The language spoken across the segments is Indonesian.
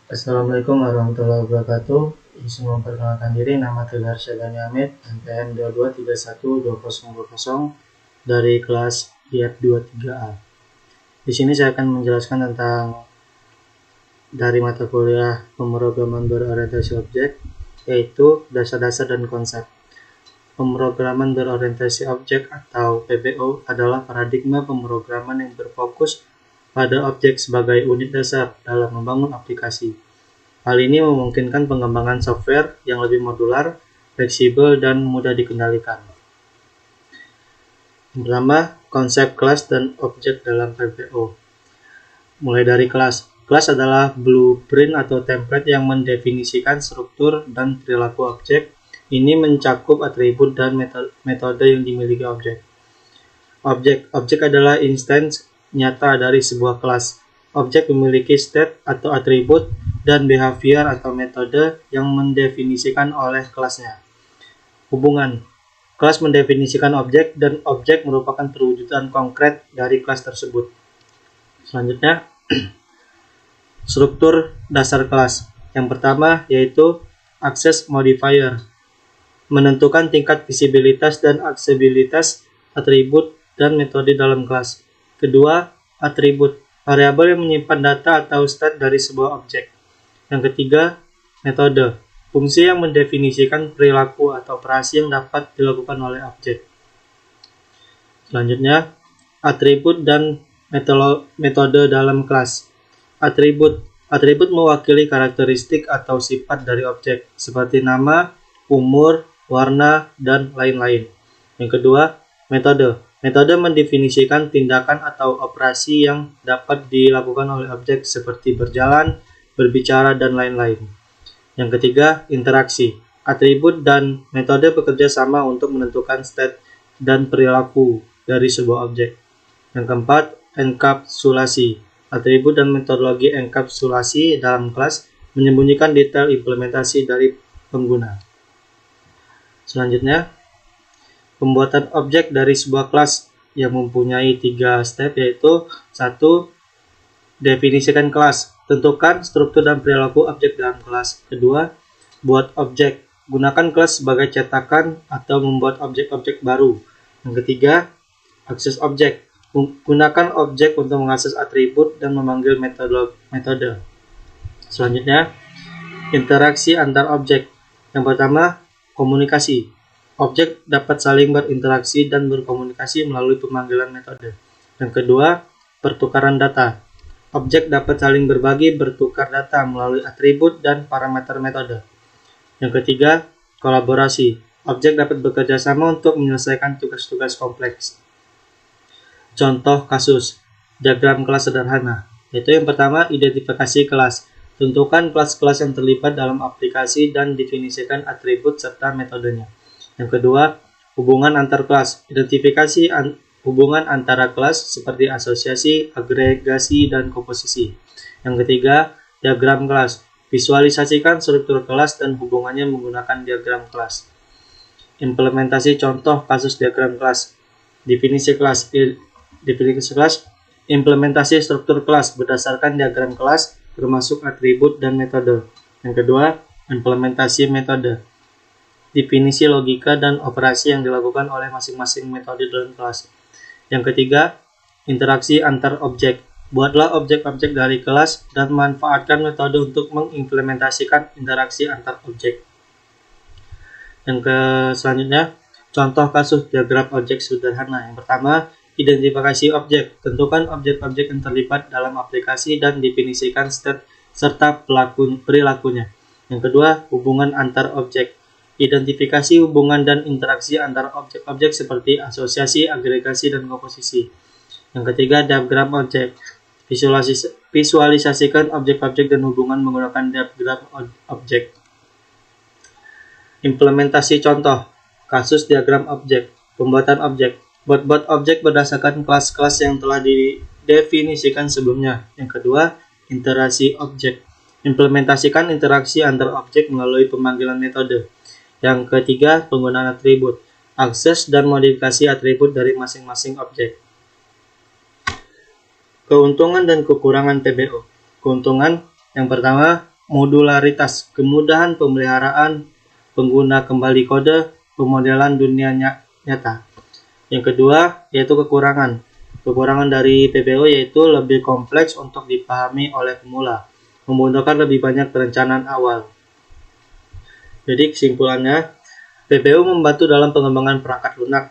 Assalamualaikum warahmatullahi wabarakatuh. Izin memperkenalkan diri, nama Tegar Syagani Hamid, NPM 22312020 dari kelas IF23A. Di sini saya akan menjelaskan tentang dari mata kuliah pemrograman berorientasi objek, yaitu dasar-dasar dan konsep. Pemrograman berorientasi objek atau PBO adalah paradigma pemrograman yang berfokus pada objek sebagai unit dasar dalam membangun aplikasi. Hal ini memungkinkan pengembangan software yang lebih modular, fleksibel, dan mudah dikendalikan. Yang pertama, konsep kelas dan objek dalam PBO. Mulai dari kelas. Kelas adalah blueprint atau template yang mendefinisikan struktur dan perilaku objek. Ini mencakup atribut dan metode yang dimiliki objek. Objek adalah instance nyata dari sebuah kelas. Objek memiliki state atau atribut dan behavior atau metode yang mendefinisikan oleh kelasnya. Hubungan. Kelas mendefinisikan objek dan objek merupakan perwujudan konkret dari kelas tersebut. Selanjutnya, struktur dasar kelas. Yang pertama yaitu access modifier. Menentukan tingkat visibilitas dan aksesibilitas atribut dan metode dalam kelas. Kedua, atribut. Variabel yang menyimpan data atau state dari sebuah objek. Yang ketiga, metode. Fungsi yang mendefinisikan perilaku atau operasi yang dapat dilakukan oleh objek. Selanjutnya, atribut dan metode dalam kelas. Atribut mewakili karakteristik atau sifat dari objek, seperti nama, umur, warna, dan lain-lain. Yang kedua, metode. Metode mendefinisikan tindakan atau operasi yang dapat dilakukan oleh objek seperti berjalan, berbicara, dan lain-lain. Yang ketiga, interaksi. Atribut dan metode bekerja sama untuk menentukan state dan perilaku dari sebuah objek. Yang keempat, enkapsulasi. Atribut dan metodologi enkapsulasi dalam kelas menyembunyikan detail implementasi dari pengguna. Selanjutnya, pembuatan objek dari sebuah kelas yang mempunyai 3 step, yaitu 1. Definisikan kelas. Tentukan struktur dan perilaku objek dalam kelas. Kedua, buat objek. Gunakan kelas sebagai cetakan atau membuat objek-objek baru. Yang ketiga, akses objek. Gunakan objek untuk mengakses atribut dan memanggil metode. Selanjutnya, interaksi antar objek. Yang pertama, komunikasi. Objek dapat saling berinteraksi dan berkomunikasi melalui pemanggilan metode. Yang kedua, pertukaran data. Objek dapat saling berbagi bertukar data melalui atribut dan parameter metode. Yang ketiga, kolaborasi. Objek dapat bekerja sama untuk menyelesaikan tugas-tugas kompleks. Contoh kasus, diagram kelas sederhana. Yaitu yang pertama, identifikasi kelas. Tentukan kelas-kelas yang terlibat dalam aplikasi dan definisikan atribut serta metodenya. Yang kedua, hubungan antar kelas. Identifikasi hubungan antara kelas seperti asosiasi, agregasi, dan komposisi. Yang ketiga, diagram kelas. Visualisasikan struktur kelas dan hubungannya menggunakan diagram kelas. Implementasi contoh kasus diagram kelas. Definisi kelas. Implementasi struktur kelas berdasarkan diagram kelas termasuk atribut dan metode. Yang kedua, implementasi metode. Definisi logika dan operasi yang dilakukan oleh masing-masing metode dalam kelas. Yang ketiga, interaksi antar objek. Buatlah objek-objek dari kelas dan manfaatkan metode untuk mengimplementasikan interaksi antar objek. Yang selanjutnya, contoh kasus diagram objek sederhana. Yang pertama, identifikasi objek. Tentukan objek-objek yang terlibat dalam aplikasi dan definisikan state serta perilakunya. Yang kedua, hubungan antar objek. Identifikasi hubungan dan interaksi antara objek-objek seperti asosiasi, agregasi, dan komposisi. Yang ketiga, diagram objek. Visualisasikan objek-objek dan hubungan menggunakan diagram objek. Implementasi contoh kasus diagram objek. Pembuatan objek. Buat objek berdasarkan kelas-kelas yang telah didefinisikan sebelumnya. Yang kedua, interaksi objek. Implementasikan interaksi antar objek melalui pemanggilan metode. Yang ketiga, penggunaan atribut. Akses dan modifikasi atribut dari masing-masing objek. Keuntungan dan kekurangan PBO. Keuntungan yang pertama, modularitas, kemudahan pemeliharaan pengguna kembali kode, pemodelan dunia nyata. Yang kedua yaitu kekurangan. Kekurangan dari PPO yaitu lebih kompleks untuk dipahami oleh pemula, membutuhkan lebih banyak perencanaan awal. Jadi kesimpulannya, PPO membantu dalam pengembangan perangkat lunak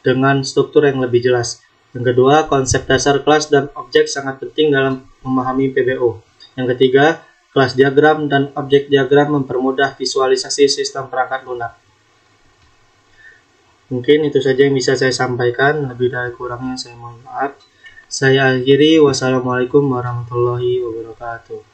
dengan struktur yang lebih jelas. Yang kedua, konsep dasar kelas dan objek sangat penting dalam memahami PPO. Yang ketiga, kelas diagram dan objek diagram mempermudah visualisasi sistem perangkat lunak. Mungkin itu saja yang bisa saya sampaikan, lebih dari kurangnya saya mohon maaf. Saya akhiri, wassalamualaikum warahmatullahi wabarakatuh.